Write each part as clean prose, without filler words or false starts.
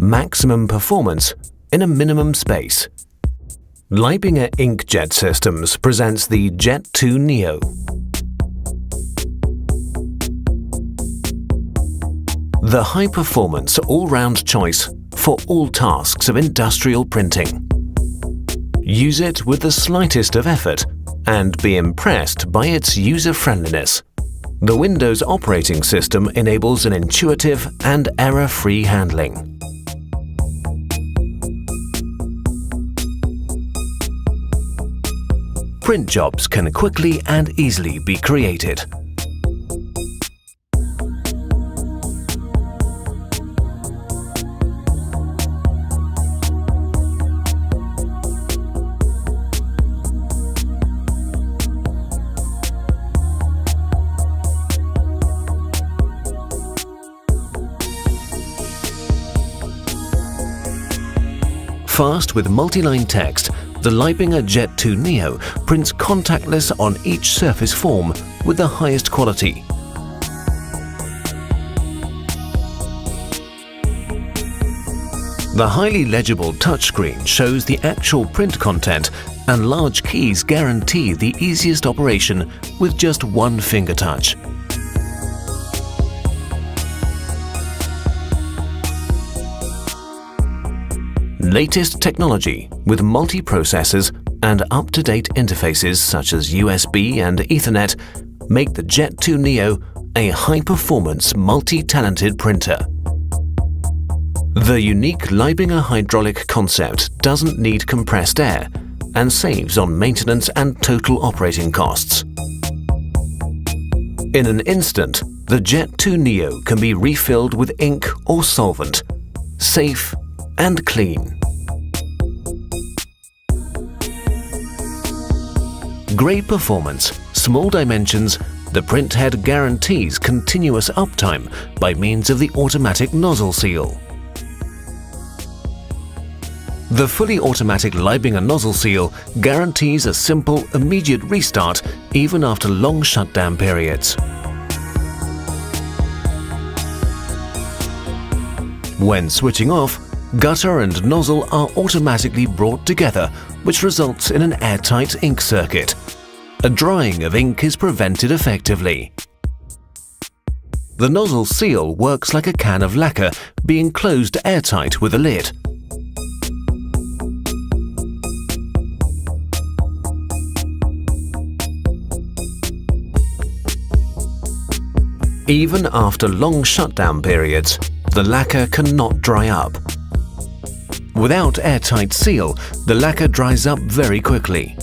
maximum performance in a minimum space. Leibinger inkjet systems presents the Jet2Neo. The high-performance, all-round choice for all tasks of industrial printing. Use it with the slightest of effort and be impressed by its user-friendliness. The Windows operating system enables an intuitive and error-free handling. Print jobs can quickly and easily be created. Fast with multi-line text, the Leibinger Jet2Neo prints contactless on each surface form with the highest quality. The highly legible touchscreen shows the actual print content, and large keys guarantee the easiest operation with just one finger touch. Latest technology with multi-processors and up-to-date interfaces such as USB and Ethernet make the Jet2Neo a high-performance, multi-talented printer. The unique Leibinger hydraulic concept doesn't need compressed air and saves on maintenance and total operating costs. In an instant, the Jet2Neo can be refilled with ink or solvent, safe and clean. Great performance, small dimensions, the print head guarantees continuous uptime by means of the automatic nozzle seal. The fully automatic Leibinger nozzle seal guarantees a simple, immediate restart even after long shutdown periods. When switching off, gutter and nozzle are automatically brought together, which results in an airtight ink circuit. A drying of ink is prevented effectively. The nozzle seal works like a can of lacquer, being closed airtight with a lid. Even after long shutdown periods, the lacquer cannot dry up. Without airtight seal, the lacquer dries up very quickly.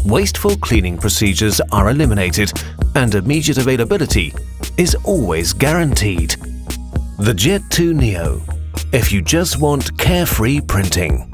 Wasteful cleaning procedures are eliminated and immediate availability is always guaranteed. The Jet2Neo, if you just want carefree printing.